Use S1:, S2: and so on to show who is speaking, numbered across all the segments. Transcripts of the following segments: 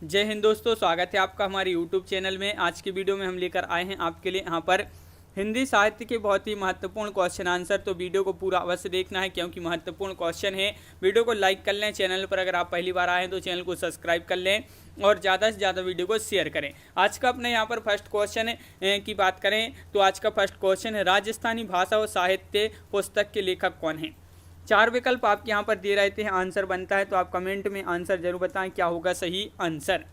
S1: जय हिंद दोस्तों, स्वागत है आपका हमारे यूट्यूब चैनल में। आज की वीडियो में हम लेकर आए हैं आपके लिए यहाँ पर हिंदी साहित्य के बहुत ही महत्वपूर्ण क्वेश्चन आंसर। तो वीडियो को पूरा अवश्य देखना है क्योंकि महत्वपूर्ण क्वेश्चन है। वीडियो को लाइक कर लें, चैनल पर अगर आप पहली बार आए हैं तो चैनल को सब्सक्राइब कर लें और ज़्यादा से ज़्यादा वीडियो को शेयर करें। आज का अपने यहाँ पर फर्स्ट क्वेश्चन की बात करें तो आज का फर्स्ट क्वेश्चन है, राजस्थानी भाषा और साहित्य पुस्तक के लेखक कौन हैं। 4 विकल्प आपके यहाँ पर दे रहते हैं, आंसर बनता है तो आप कमेंट में आंसर जरूर बताएं क्या होगा सही आंसर।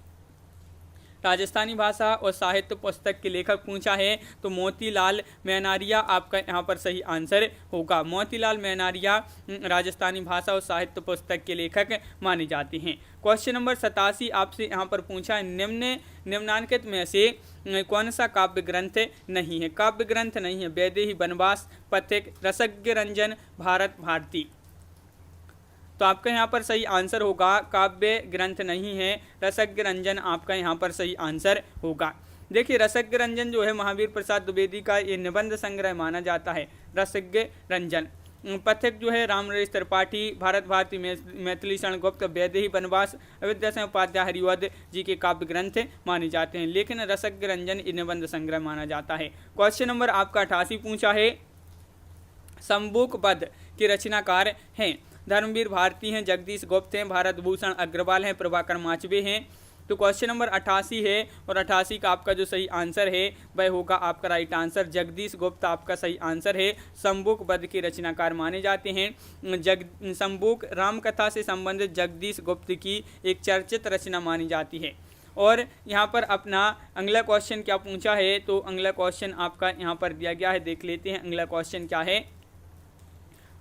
S1: राजस्थानी भाषा और साहित्य पुस्तक के लेखक पूछा है तो मोतीलाल मेनारिया आपका यहाँ पर सही आंसर होगा। मोतीलाल मेनारिया राजस्थानी भाषा और साहित्य पुस्तक के लेखक माने जाते हैं। क्वेश्चन नंबर 87 आपसे यहाँ पर पूछा है, निम्नांकित में से कौन सा काव्य ग्रंथ नहीं है। काव्य ग्रंथ नहीं है वैदेही वनवास, पथिक, रसज्ञ रंजन, भारत भारती। तो आपका यहाँ पर सही आंसर होगा काव्य ग्रंथ नहीं है, रसज्ञ रंजन आपका यहाँ पर सही आंसर होगा। देखिए रसज्ञ रंजन जो है महावीर प्रसाद द्विवेदी का ये निबंध संग्रह माना जाता है, रसज्ञ रंजन। पथिक जो है रामनरेश त्रिपाठी, भारत भारती मैथिली शरण गुप्त, वैदेही वनवास अयोध्या से उपाध्याय हरिवध जी के काव्य ग्रंथ माने जाते हैं, लेकिन रसज्ञ रंजन ये निबंध संग्रह माना जाता है। क्वेश्चन नंबर आपका 88 पूछा है, शंबुक पद के रचनाकार हैं। धर्मवीर भारती हैं, जगदीश गुप्त हैं, भारत भूषण अग्रवाल हैं, प्रभाकर माचवे हैं। तो क्वेश्चन नंबर 88 है और 88 का आपका जो सही आंसर है वह होगा आपका राइट आंसर, जगदीश गुप्त आपका सही आंसर है। शंबुक पद के रचनाकार माने जाते हैं। शंबुक रामकथा से संबंधित जगदीश गुप्त की एक चर्चित रचना मानी जाती है। और यहाँ पर अपना अगला क्वेश्चन क्या पूछा है तो अगला क्वेश्चन आपका यहाँ पर दिया गया है, देख लेते हैं अगला क्वेश्चन क्या है।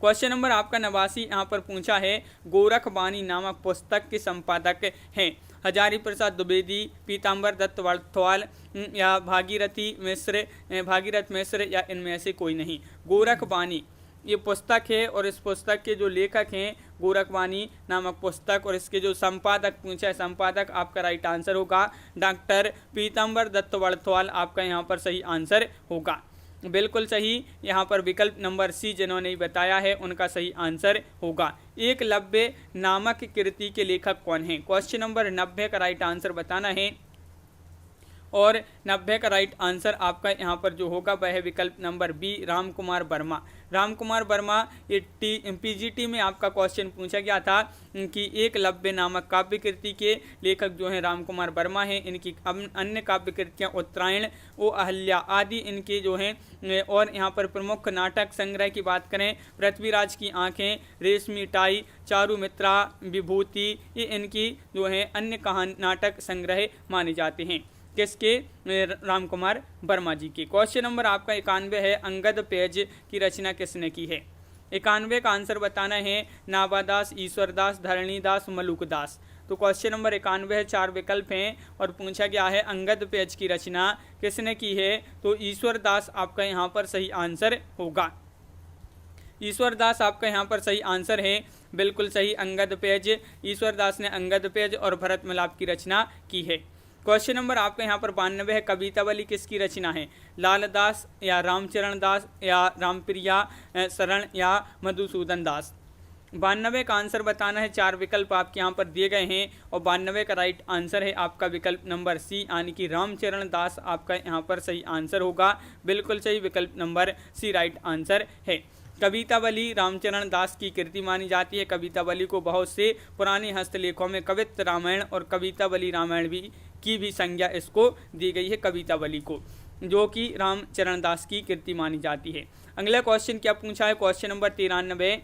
S1: क्वेश्चन नंबर आपका 89 यहाँ पर पूछा है, गोरखबानी नामक पुस्तक के संपादक हैं। हजारी प्रसाद द्विवेदी, पीताम्बर दत्त वड़थवाल या भागीरथ मिश्र या इनमें से कोई नहीं। गोरखबानी ये पुस्तक है और इस पुस्तक के जो लेखक हैं गोरखबानी नामक पुस्तक, और इसके जो संपादक पूछा है, संपादक आपका राइट आंसर होगा डॉक्टर पीताम्बर दत्त वड़थवाल आपका यहाँ पर सही आंसर होगा। बिल्कुल सही, यहाँ पर विकल्प नंबर सी जिन्होंने बताया है उनका सही आंसर होगा। एकलव्य नामक कृति के लेखक कौन हैं। क्वेश्चन नंबर 90 का राइट आंसर बताना है और 90 का राइट आंसर आपका यहाँ पर जो होगा वह है विकल्प नंबर बी, राम कुमार वर्मा। राम कुमार वर्मा ये पीजीटी में आपका क्वेश्चन पूछा गया था कि एकलव्य नामक काव्य कृति के लेखक जो हैं राम कुमार वर्मा हैं। इनकी अन्य काव्य कृतियाँ उत्तरायण, ओ अहल्या आदि इनके जो हैं। और यहाँ पर प्रमुख नाटक संग्रह की बात करें, पृथ्वीराज की आंखें, रेशमी टाई, चारुमित्रा विभूति, ये इनकी जो है अन्य कहानी नाटक संग्रह माने जाते हैं। किसके? राम कुमार वर्मा जी के। क्वेश्चन नंबर आपका 91 है, अंगद पेज की रचना किसने की है। 91 का आंसर बताना है, नाबादास, ईश्वरदास, धरणीदास, मलुकदास। तो क्वेश्चन नंबर 91 है, 4 विकल्प हैं और पूछा गया है अंगद पेज की रचना किसने की है तो ईश्वरदास आपका यहाँ पर सही आंसर होगा। ईश्वरदास आपका यहाँ पर सही आंसर है, बिल्कुल सही। अंगद पेज, ईश्वरदास ने अंगद पेज और भरत मिलाप की रचना की है। क्वेश्चन नंबर आपका यहाँ पर 92 है, कवितावली किसकी रचना है। लालदास या रामचरण दास या रामप्रिया शरण या मधुसूदन दास। 92 का आंसर बताना है, 4 विकल्प आपके यहाँ पर दिए गए हैं और 92 का राइट आंसर है आपका विकल्प नंबर सी, यानी कि रामचरण दास आपका यहाँ पर सही आंसर होगा। बिल्कुल सही, विकल्प नंबर सी राइट आंसर है। कवितावली रामचरण दास की कृति मानी जाती है। कवितावली को बहुत से पुराने हस्तलेखों में कवित्त रामायण और कवितावली रामायण की भी संज्ञा इसको दी गई है, कवितावली को, जो कि रामचरण दास की कृति मानी जाती है। अगला क्वेश्चन क्या पूछा है, क्वेश्चन नंबर 93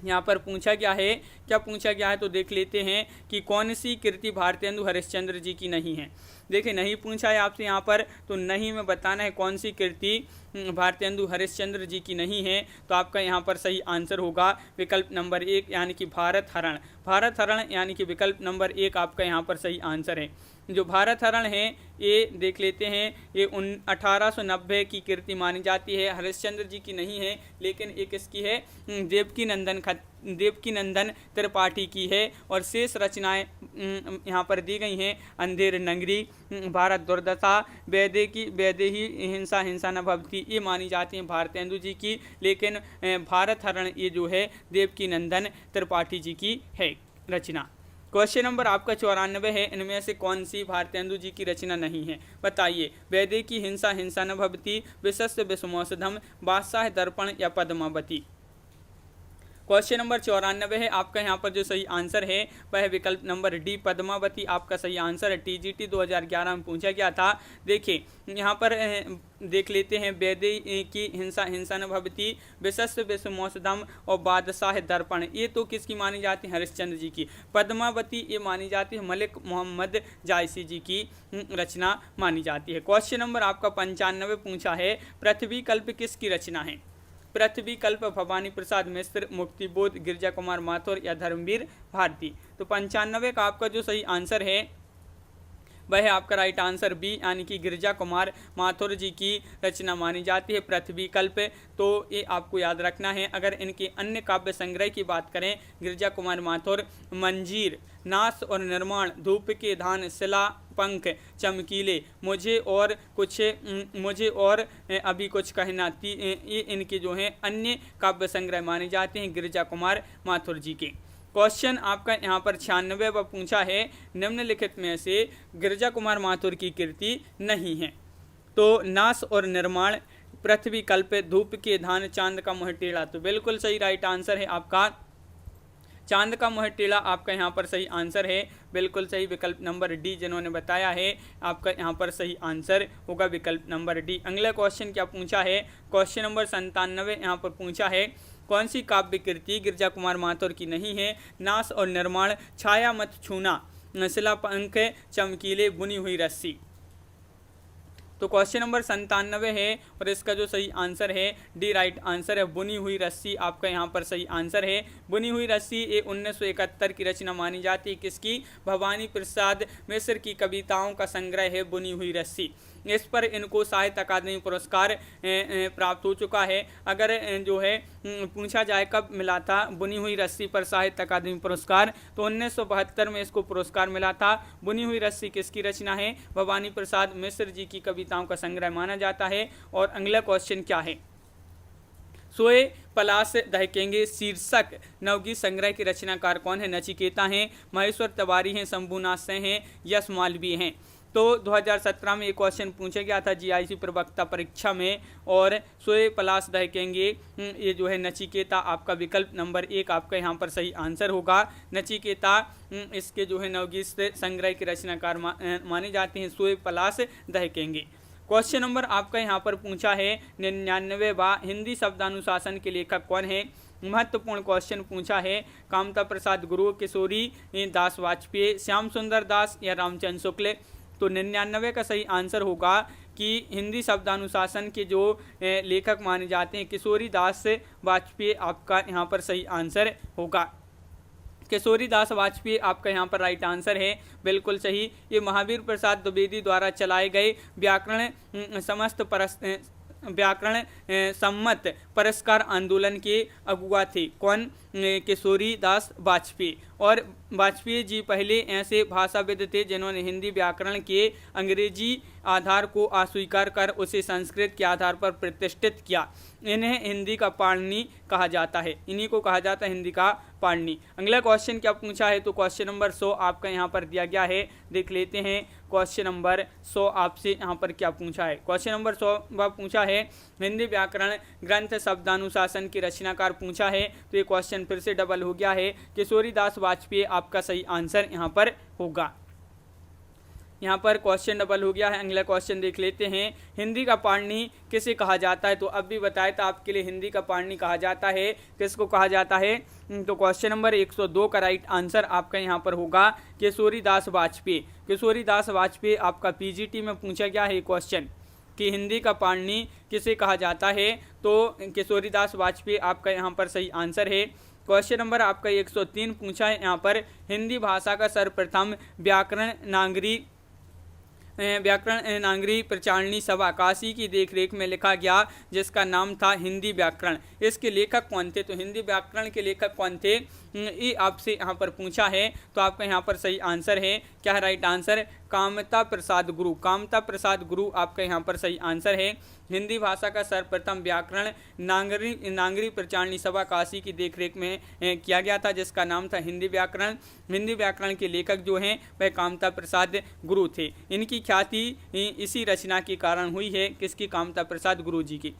S1: यहाँ पर पूछा गया है, क्या पूछा गया है तो देख लेते हैं कि कौन सी कृति भारतेंदु हरिश्चंद्र जी की नहीं है। देखिए नहीं पूछा है आपसे यहाँ पर, तो नहीं में बताना है कौन सी कृति भारतेंदु हरिश्चंद्र जी की नहीं है। तो आपका यहाँ पर सही आंसर होगा विकल्प नंबर 1, यानी कि भारत हरण। भारत हरण यानी कि विकल्प नंबर 1 आपका यहाँ पर सही आंसर है। जो भारत हरण है ये देख लेते हैं, ये 1890 की कृति मानी जाती है, हरिश्चंद्र जी की नहीं है, लेकिन एक इसकी है देवकी नंदन त्रिपाठी की है। और शेष रचनाएं यहाँ पर दी गई हैं, अंधेर नगरी, भारत दुर्दशा, वैदेही हिंसा न भवती, ये मानी जाती हैं भारतेंदु जी की, लेकिन भारत हरण ये जो है देवकी नंदन त्रिपाठी जी की है रचना। क्वेश्चन नंबर आपका 94 है, इनमें से कौन सी भारतेंदु जी की रचना नहीं है, बताइए। वैदेकी हिंसा हिंसा न भवति, विशस्य विषमौषधम, बादशाह दर्पण या पद्मावती। क्वेश्चन नंबर 94 है, आपका यहाँ पर जो सही आंसर है वह है विकल्प नंबर डी, पद्मावती आपका सही आंसर है। टीजीटी 2011 में पूछा गया था। देखिए यहाँ पर देख लेते हैं, वैदेही की हिंसा हिंसा न भवति, विशस्य विषमौषधम और बादशाह दर्पण, ये तो किसकी मानी जाती है, हरिश्चंद्र जी की। पद्मावती ये मानी जाती है मलिक मोहम्मद जायसी जी की रचना मानी जाती है। क्वेश्चन नंबर आपका 95 पूछा है, पृथ्वी कल्प किसकी रचना है। पृथ्वी कल्प भवानी प्रसाद मिश्र, मुक्तिबोध, गिरजा कुमार माथुर या धर्मवीर भारती। तो 95 का आपका जो सही आंसर है वह है आपका राइट आंसर बी, यानी कि गिरजा कुमार माथुर जी की रचना मानी जाती है पृथ्वी कल्प। तो ये आपको याद रखना है। अगर इनके अन्य काव्य संग्रह की बात करें, गिरजा कुमार माथुर मंजीर, नाश और निर्माण, धूप के धान, शिला पंख, चमकीले, मुझे और अभी कुछ कहना, ये इनके जो हैं अन्य काव्य संग्रह माने जाते हैं गिरजा कुमार माथुर जी के। क्वेश्चन आपका यहाँ पर 96 पूछा है, निम्नलिखित में से गिरजा कुमार माथुर की कृति नहीं है। तो नाश और निर्माण, पृथ्वी कल्प, धूप के धान, चांद का मुँह टेढ़ा। तो बिल्कुल सही राइट आंसर है आपका चांद का मुँह टेढ़ा, आपका यहाँ पर सही आंसर है। बिल्कुल सही विकल्प नंबर डी जिन्होंने बताया है, आपका यहाँ पर सही आंसर होगा विकल्प नंबर डी। अगला क्वेश्चन क्या पूछा है, क्वेश्चन नंबर 97 यहाँ पर पूछा है, कौन सी काव्य कृति गिरजा कुमार माथुर की नहीं है। नाश और निर्माण, छाया मत छूना, शिला पंख, चमकीले, बुनी हुई रस्सी। तो क्वेश्चन नंबर 97 है और इसका जो सही आंसर है डी राइट आंसर है, बुनी हुई रस्सी आपका यहाँ पर सही आंसर है। बुनी हुई रस्सी ये 1971 की रचना मानी जाती है किसकी, भवानी प्रसाद मिश्र की कविताओं का संग्रह है बुनी हुई रस्सी। इस पर इनको साहित्य अकादमी पुरस्कार प्राप्त हो चुका है। अगर जो है पूछा जाए कब मिला था बुनी हुई रस्सी पर साहित्य अकादमी पुरस्कार, तो 1972 में इसको पुरस्कार मिला था। बुनी हुई रस्सी किसकी रचना है, भवानी प्रसाद मिश्र जी की कविताओं का संग्रह माना जाता है। और अगला क्वेश्चन क्या है, सोए पलाश दहकेंगे शीर्षक नवगीत संग्रह के रचनाकार कौन है। नचिकेता हैं, महेश्वर तिवारी हैं, शंभुनाथ सिंह हैं, यश मालवीय हैं। तो 2017 में एक क्वेश्चन पूछा गया था जीआईसी प्रवक्ता परीक्षा में, और सोए पलाश दहकेंगे ये जो है नचिकेता आपका विकल्प नंबर 1 आपका यहाँ पर सही आंसर होगा। नचिकेता इसके जो है नवगीत संग्रह के रचनाकार माने जाते हैं, सोए पलाश दहकेंगे। क्वेश्चन नंबर आपका यहाँ पर पूछा है 99वां, हिंदी शब्दानुशासन के लेखक कौन है। महत्वपूर्ण क्वेश्चन पूछा है, कामता प्रसाद गुरु, किशोरी दास वाजपेयी, श्याम सुंदर दास या रामचंद्र शुक्ल। तो 99 का सही आंसर होगा कि हिंदी शब्दानुशासन के जो लेखक माने जाते हैं किशोरी दास वाजपेयी आपका यहाँ पर सही आंसर होगा। किशोरी दास वाजपेयी आपका यहाँ पर राइट आंसर है, बिल्कुल सही। ये महावीर प्रसाद द्विवेदी द्वारा चलाए गए व्याकरण सम्मत पुरस्कार आंदोलन के अगुआ थे। कौन, किशोरी दास वाजपेयी। और वाजपेयी जी पहले ऐसे भाषाविद थे जिन्होंने हिंदी व्याकरण के अंग्रेजी आधार को अस्वीकार कर उसे संस्कृत के आधार पर प्रतिष्ठित किया। इन्हें हिंदी का पाणिनि कहा जाता है, इन्हीं को कहा जाता है हिंदी का पाणिनि। अगला क्वेश्चन क्या पूछा है, तो क्वेश्चन नंबर 100 आपका यहाँ पर दिया गया है, देख लेते हैं क्वेश्चन नंबर 100 आपसे यहाँ पर क्या पूछा है। क्वेश्चन नंबर 100 पूछा है, हिंदी व्याकरण ग्रंथ शब्दानुशासन के रचनाकार पूछा है। तो ये क्वेश्चन फिर से डबल हो गया है, किशोरी दास वाजपेयी आपका सही आंसर यहाँ पर होगा। यहाँ पर क्वेश्चन डबल हो गया है। अगला क्वेश्चन देख लेते हैं, हिंदी का पाणिनि किसे कहा जाता है। तो अब भी बताया था आपके लिए, हिंदी का पाणिनि कहा जाता है, किसको कहा जाता है। तो क्वेश्चन नंबर 102 का राइट आंसर आपका यहाँ पर होगा किशोरी दास वाजपेयी। किशोरी दास वाजपेयी आपका पीजीटी में पूछा गया है क्वेश्चन कि हिंदी का पाणिनि किसे कहा जाता है। तो किशोरी दास वाजपेयी आपका यहाँ पर सही आंसर है। क्वेश्चन नंबर आपका 103 पूछा है यहाँ पर, हिंदी भाषा का सर्वप्रथम व्याकरण नागरी प्रचारणी सभा काशी की देखरेख में लिखा गया, जिसका नाम था हिंदी व्याकरण। इसके लेखक कौन थे। तो हिंदी व्याकरण के लेखक कौन थे, ये आपसे यहाँ पर पूछा है, तो आपका यहाँ पर सही आंसर है क्या है राइट आंसर, कामता प्रसाद गुरु। कामता प्रसाद गुरु आपका यहाँ पर सही आंसर है। हिंदी भाषा का सर्वप्रथम व्याकरण नागरी प्रचारणी सभा काशी की देखरेख में किया गया था, जिसका नाम था हिंदी व्याकरण। हिंदी व्याकरण के लेखक जो हैं वह कामता प्रसाद गुरु थे। इनकी ख्याति इसी रचना के कारण हुई है, किसकी, कामता प्रसाद गुरु जी की।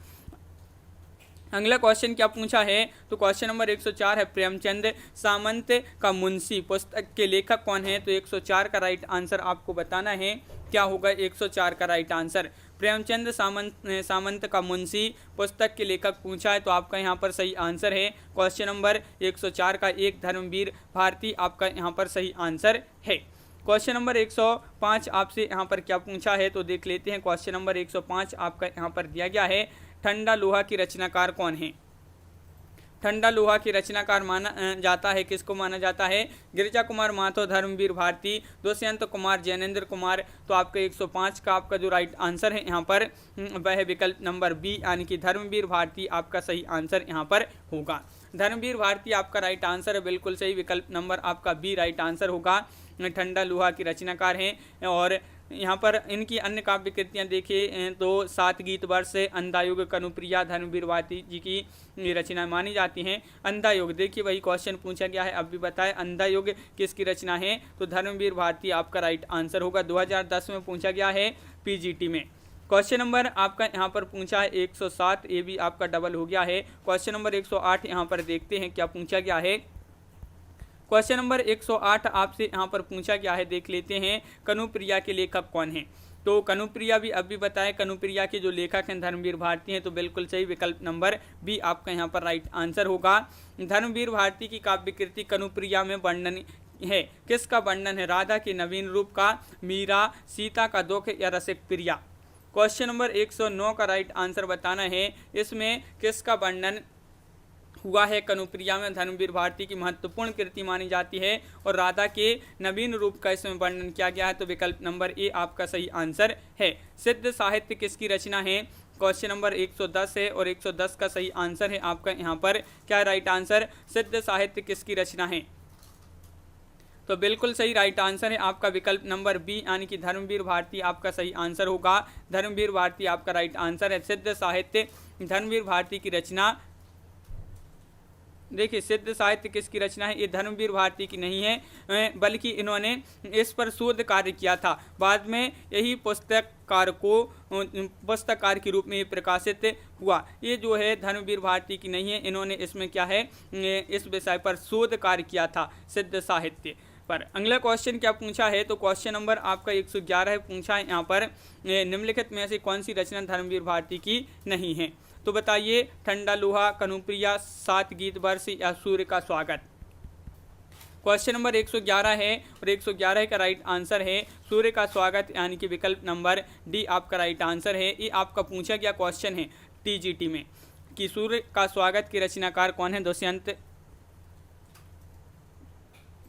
S1: अगला क्वेश्चन क्या पूछा है, तो क्वेश्चन नंबर 104 है, प्रेमचंद सामंत का मुंशी पुस्तक के लेखक कौन है। तो 104 का राइट आंसर आपको बताना है, क्या होगा 104 का राइट आंसर। प्रेमचंद सामंत का मुंशी पुस्तक के लेखक पूछा है, तो आपका यहाँ पर सही आंसर है क्वेश्चन नंबर 104 का एक धर्मवीर भारती आपका यहाँ पर सही आंसर है। क्वेश्चन नंबर 105 आपसे यहाँ पर क्या पूछा है, तो देख लेते हैं। क्वेश्चन नंबर 105 आपका यहाँ पर दिया गया है, ठंडा लोहा की रचनाकार कौन है। ठंडा लोहा की रचनाकार माना जाता है, किसको माना जाता है, गिरिजा कुमार माथुर, धर्मवीर भारती, दुष्यंत कुमार, जैनेन्द्र कुमार। तो आपका 105 का आपका जो राइट आंसर है यहाँ पर वह है विकल्प नंबर बी, यानी कि धर्मवीर भारती आपका सही आंसर यहाँ पर होगा। धर्मवीर भारती आपका राइट आंसर है, बिल्कुल सही, विकल्प नंबर आपका बी राइट आंसर होगा। ठंडा लोहा की रचनाकार हैं। और यहाँ पर इनकी अन्य काव्य कृतियाँ देखिए तो 7 गीत वर्ष, अंधायुग, कनुप्रिया, धर्मवीर भारती जी की रचना मानी जाती हैं। अंधायुग देखिए वही क्वेश्चन पूछा गया है, अब भी बताएं अंधायुग किसकी रचना है, तो धर्मवीर भारती आपका राइट आंसर होगा। 2010 में पूछा गया है पीजीटी में। क्वेश्चन नंबर आपका यहाँ पर पूछा है 107, ये भी आपका डबल हो गया है। क्वेश्चन नंबर 108 यहाँ पर देखते हैं क्या पूछा गया है। क्वेश्चन नंबर 108 आपसे यहाँ पर पूछा गया है, देख लेते हैं, कनुप्रिया के लेखक कौन हैं। तो कनुप्रिया भी अब भी बताएं, कनुप्रिया के जो लेखक हैं धर्मवीर भारती हैं, तो बिल्कुल सही, विकल्प नंबर बी आपका यहाँ पर राइट आंसर होगा। धर्मवीर भारती की काव्य कृति कनुप्रिया में वर्णन है, किसका वर्णन है, राधा के नवीन रूप का, मीरा, सीता का दुख या रसिक प्रिया। क्वेश्चन नंबर 109 का राइट आंसर बताना है, इसमें किसका वर्णन हुआ है। कनुप्रिया में धर्मवीर भारती की महत्वपूर्ण कृति मानी जाती है और राधा के नवीन रूप का इसमें वर्णन किया गया है, तो विकल्प नंबर ए आपका सही आंसर है। सिद्ध साहित्य किसकी रचना है, क्वेश्चन नंबर 110 है और 110 का सही आंसर है आपका यहाँ पर क्या राइट आंसर, सिद्ध साहित्य किसकी रचना है, तो बिल्कुल सही राइट आंसर है आपका विकल्प नंबर बी, यानी कि धर्मवीर भारती आपका सही आंसर होगा। धर्मवीर भारती आपका राइट आंसर है। सिद्ध साहित्य धर्मवीर भारती की रचना, देखिए सिद्ध साहित्य किसकी रचना है, ये धर्मवीर भारती की नहीं है, बल्कि इन्होंने इस पर शोध कार्य किया था। बाद में यही पुस्तककार के रूप में ये प्रकाशित हुआ। ये जो है धर्मवीर भारती की नहीं है, इन्होंने इसमें क्या है, इस विषय पर शोध कार्य किया था सिद्ध साहित्य पर। अगला क्वेश्चन क्या पूछा है, तो क्वेश्चन नंबर आपका 111 पूछा है यहाँ पर, निम्नलिखित में से कौन सी रचना धर्मवीर भारती की नहीं है। तो बताइए, ठंडा लोहा, कनुप्रिया, 7 गीत वर्ष या सूर्य का स्वागत। क्वेश्चन नंबर 111 है और 111 का राइट आंसर है सूर्य का स्वागत, यानी कि विकल्प नंबर डी आपका राइट आंसर है। ये आपका पूछा गया क्वेश्चन है टीजीटी में कि सूर्य का स्वागत के रचनाकार कौन है, दुष्यंत,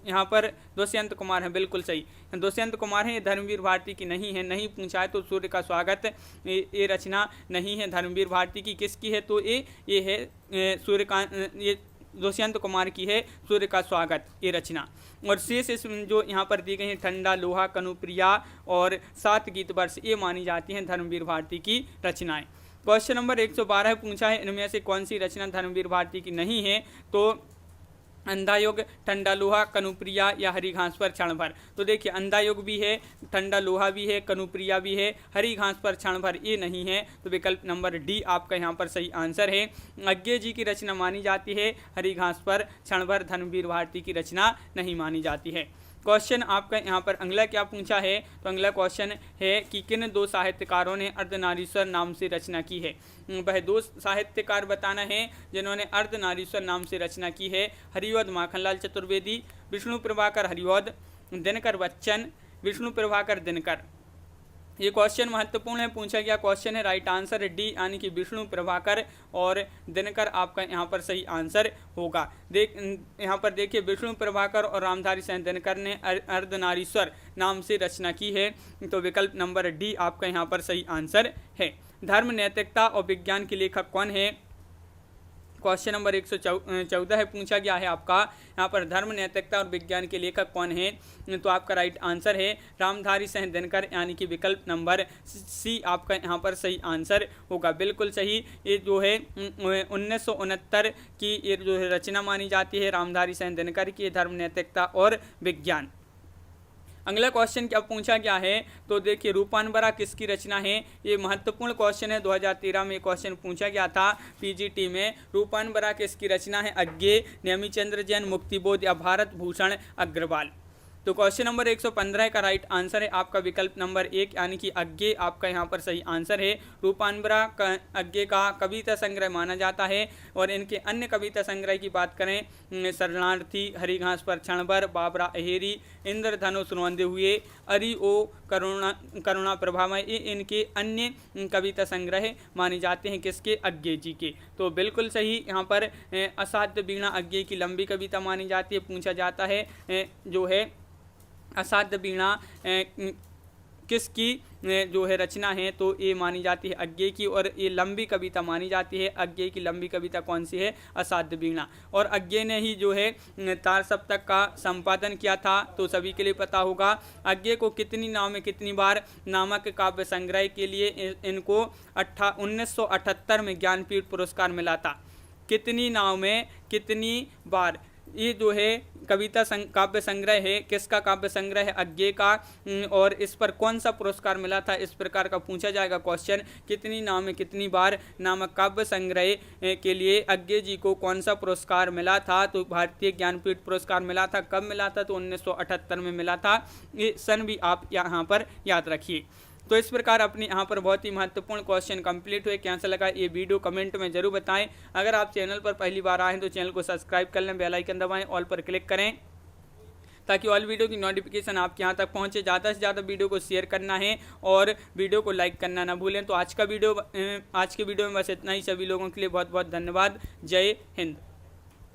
S1: यहाँ पर दुष्यंत कुमार है, बिल्कुल सही, दुष्यंत कुमार है। ये धर्मवीर भारती की नहीं है, नहीं पूछा है तो सूर्य का स्वागत ये रचना नहीं है धर्मवीर भारती की, किसकी है, तो ये है ये दुष्यंत कुमार की है, सूर्य का स्वागत ये रचना। और शेष इसमें जो यहाँ पर दी गई है ठंडा लोहा, कनुप्रिया और 7 गीत वर्ष, ये मानी जाती हैं धर्मवीर भारती की रचनाएं। क्वेश्चन नंबर 112 पूछा है, इनमें से कौन सी रचना धर्मवीर भारती की नहीं है, तो अंधायुग, ठंडा लोहा, कनुप्रिया या हरी घास पर क्षण भर। तो देखिए अंधायुग भी है, ठंडा लोहा भी है, कनुप्रिया भी है, हरी घास पर क्षण भर ये नहीं है, तो विकल्प नंबर डी आपका यहाँ पर सही आंसर है। अज्ञे जी की रचना मानी जाती है, हरी घास पर क्षण भर धर्मवीर भारती की रचना नहीं मानी जाती है। क्वेश्चन आपका यहाँ पर अगला क्या पूछा है, तो अगला क्वेश्चन है कि किन 2 साहित्यकारों ने अर्धनारीश्वर नाम से रचना की है। वह 2 साहित्यकार बताना है जिन्होंने अर्धनारीश्वर नाम से रचना की है। हरिवद माखनलाल चतुर्वेदी, विष्णु प्रभाकर हरिवद, दिनकर बच्चन, विष्णु प्रभाकर दिनकर। ये क्वेश्चन महत्वपूर्ण है, पूछा गया क्वेश्चन है, राइट आंसर है डी, यानी कि विष्णु प्रभाकर और दिनकर आपका यहाँ पर सही आंसर होगा। यहाँ पर देखिए विष्णु प्रभाकर और रामधारी सिंह दिनकर ने अर्धनारीश्वर नाम से रचना की है, तो विकल्प नंबर डी आपका यहाँ पर सही आंसर है। धर्म, नैतिकता और विज्ञान के लेखक कौन है, क्वेश्चन नंबर 114 है, पूछा गया है आपका यहाँ पर धर्म, नैतिकता और विज्ञान के लेखक कौन है? तो आपका राइट आंसर है रामधारी सिंह दिनकर, यानी कि विकल्प नंबर सी आपका यहाँ पर सही आंसर होगा, बिल्कुल सही। ये जो है 1969 की ये जो है रचना मानी जाती है रामधारी सिंह दिनकर की, धर्म, नैतिकता और विज्ञान। अगला क्वेश्चन क्या पूछा गया है, तो देखिए रूपानबरा किसकी रचना है? ये महत्वपूर्ण क्वेश्चन है, 2013 में क्वेश्चन पूछा गया था पीजीटी में। रूपानबरा किसकी रचना है? अज्ञे, नेमिचंद्र जैन, मुक्तिबोध या भारत भूषण अग्रवाल। तो क्वेश्चन नंबर 115 का राइट आंसर है आपका विकल्प नंबर 1, यानी कि अज्ञे आपका यहाँ पर सही आंसर है। रूपानबरा अज्ञे का कविता संग्रह माना जाता है। और इनके अन्य कविता संग्रह की बात करें, शरणार्थी, हरिघास पर क्षणभर, बाबरा अहेरी, इंद्रधनुष रोंदे हुए, अरि ओ करुणा प्रभामय, ये इनके अन्य कविता संग्रह माने जाते हैं किसके? अज्ञे जी के। तो बिल्कुल सही यहाँ पर असाध्य वीणा अज्ञे की लंबी कविता मानी जाती है। पूछा जाता है जो है असाध्य वीणा किसकी जो है रचना है, तो ये मानी जाती है अज्ञे की, और ये लंबी कविता मानी जाती है। अज्ञे की लंबी कविता कौन सी है? असाध्य वीणा। और अज्ञे ने ही जो है तार सप्तक का संपादन किया था, तो सभी के लिए पता होगा। अज्ञे को कितनी नाव में कितनी बार नामक काव्य संग्रह के लिए इनको 1978 में ज्ञानपीठ पुरस्कार मिला था। कितनी नाव में कितनी बार, ये जो है कविता काव्य संग्रह है, किसका काव्य संग्रह है? अज्ञे का। और इस पर कौन सा पुरस्कार मिला था, इस प्रकार का पूछा जाएगा क्वेश्चन। कितनी नाव में कितनी बार नामक काव्य संग्रह के लिए अज्ञे जी को कौन सा पुरस्कार मिला था? तो भारतीय ज्ञानपीठ पुरस्कार मिला था। कब मिला था? तो 1978 में मिला था। ये सन भी आप यहाँ पर याद रखिए। तो इस प्रकार अपने यहाँ पर बहुत ही महत्वपूर्ण क्वेश्चन कंप्लीट हुए। कैसा लगा ये वीडियो कमेंट में जरूर बताएं। अगर आप चैनल पर पहली बार आए हैं तो चैनल को सब्सक्राइब कर लें, बेल आइकन दबाएं, ऑल पर क्लिक करें ताकि ऑल वीडियो की नोटिफिकेशन आपके यहाँ तक पहुँचे। ज़्यादा से ज़्यादा वीडियो को शेयर करना है और वीडियो को लाइक करना ना भूलें। तो आज के वीडियो में बस इतना ही। सभी लोगों के लिए बहुत बहुत धन्यवाद। जय हिंद।